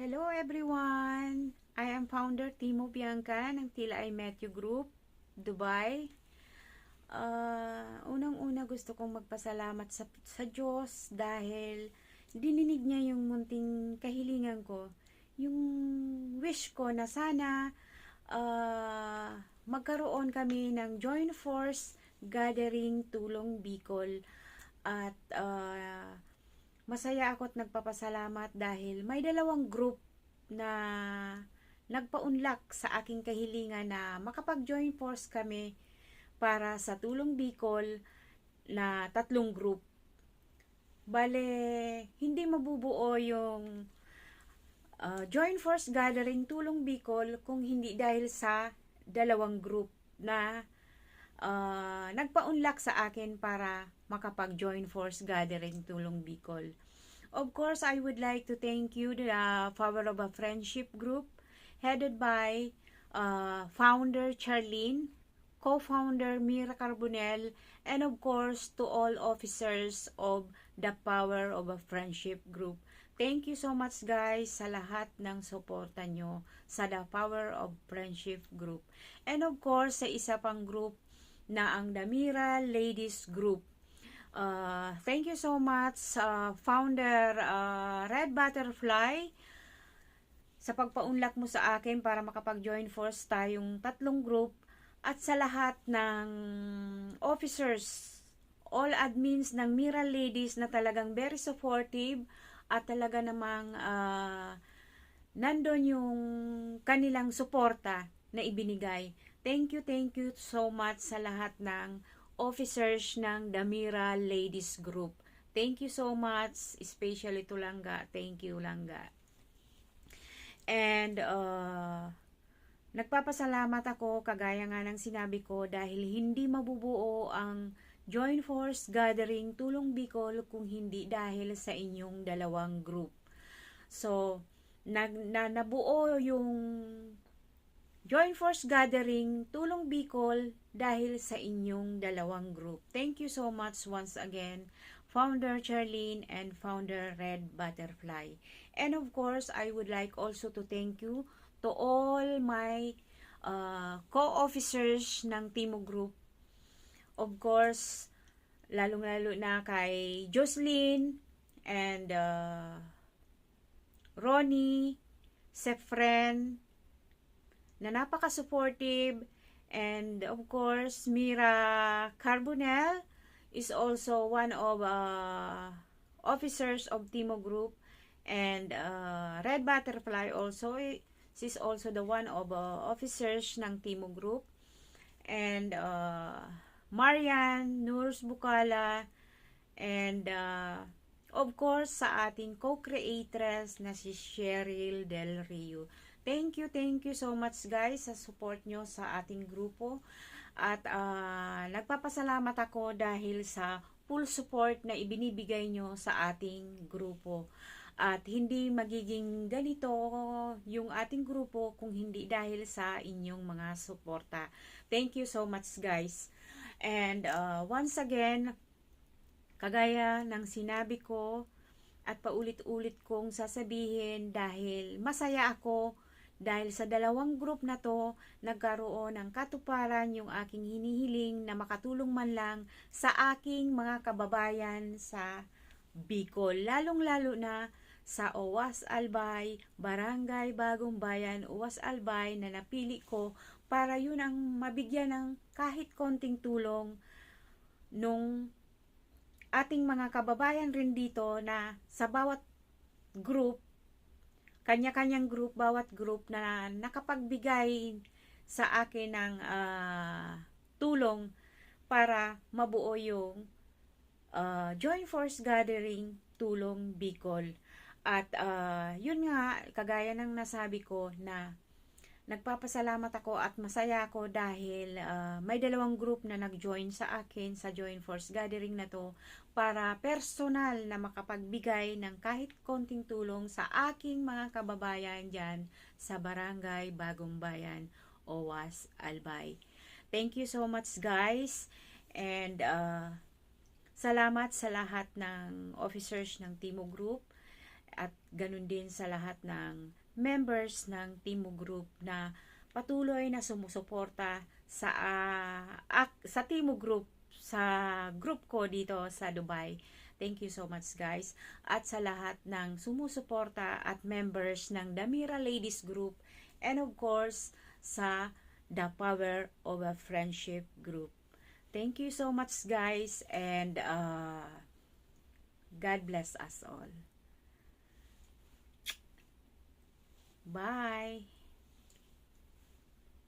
Hello everyone! I am founder Timo Bianca ng Tila I Met You Group, Dubai. Unang-una gusto kong magpasalamat sa Diyos dahil dininig niya yung munting kahilingan ko. Yung wish ko na sana magkaroon kami ng Joint Force Gathering Tulong Bicol at masaya ako at nagpapasalamat dahil may dalawang group na nagpaunlak sa aking kahilingan na makapag-join force kami para sa Tulong Bicol na 3 group. Bale, hindi mabubuo yung Joint Force Gathering Tulong Bicol kung hindi dahil sa dalawang group na nagpaunlak sa akin para makapag-join force gathering Tulong Bicol. Of course, I would like to thank you the Power of a Friendship Group headed by founder Charlene, co-founder Mira Carbonell, and of course to all officers of the Power of a Friendship Group. Thank you so much guys sa lahat ng suporta nyo sa The Power of Friendship Group. And of course, sa isa pang group na ang Damira Ladies Group. Thank you so much founder Red Butterfly sa pagpaunlak mo sa akin para makapag-join force tayong 3 group at sa lahat ng officers, all admins ng Mira Ladies na talagang very supportive at talaga namang nandun yung kanilang suporta na ibinigay. Thank you so much sa lahat ng officers ng Damira Ladies Group. Thank you so much, especially to Langga. Thank you, Langga. And nagpapasalamat ako, kagaya nga ng sinabi ko, dahil hindi mabubuo ang Joint Force Gathering Tulong Bicol kung hindi dahil sa inyong dalawang group. So, nabuo yung Joint Force Gathering Tulong Bicol dahil sa inyong dalawang group. Thank you so much once again, Founder Charlene and Founder Red Butterfly. And of course, I would like also to thank you to all my co-officers ng Timo Group. Of course, lalong-lalo na kay Jocelyn and Ronnie, Sefren, na napaka-supportive, and of course Mira Carbonell is also one of officers of Timo Group, and Red Butterfly also, she's also the one of officers ng Timo Group, and Marian Nurs Bukala, and of course sa ating co-creatress na si Cheryl Del Rio. Thank you so much guys sa support nyo sa ating grupo. At nagpapasalamat ako dahil sa full support na ibinibigay nyo sa ating grupo. At hindi magiging ganito yung ating grupo kung hindi dahil sa inyong mga suporta. Thank you so much guys. And once again, kagaya ng sinabi ko at paulit-ulit kong sasabihin, dahil masaya ako dahil sa dalawang group na to, nagkaroon ng katuparan yung aking hinihiling na makatulong man lang sa aking mga kababayan sa Bicol. Lalong-lalo na sa Owas Albay, Barangay Bagong Bayan, Owas Albay na napili ko para yun ang mabigyan ng kahit konting tulong nung ating mga kababayan rin dito na sa bawat group, kanya-kanyang group, bawat group na nakapagbigay sa akin ng tulong para mabuo yung Joint Force Gathering Tulong Bicol. At yun nga, kagaya ng nasabi ko, na nagpapasalamat ako at masaya ako dahil may dalawang group na nag-join sa akin sa Joint Force Gathering na to para personal na makapagbigay ng kahit konting tulong sa aking mga kababayan dyan sa Barangay Bagong Bayan, Owas Albay. Thank you so much guys, and salamat sa lahat ng officers ng Timo Group. at ganun din sa lahat ng members ng Timo Group na patuloy na sumusuporta sa Timo Group, sa group ko dito sa Dubai. Thank you so much guys. At sa lahat ng sumusuporta at members ng Damira Ladies Group, and of course sa The Power of a Friendship Group. Thank you so much guys, and God bless us all. Bye!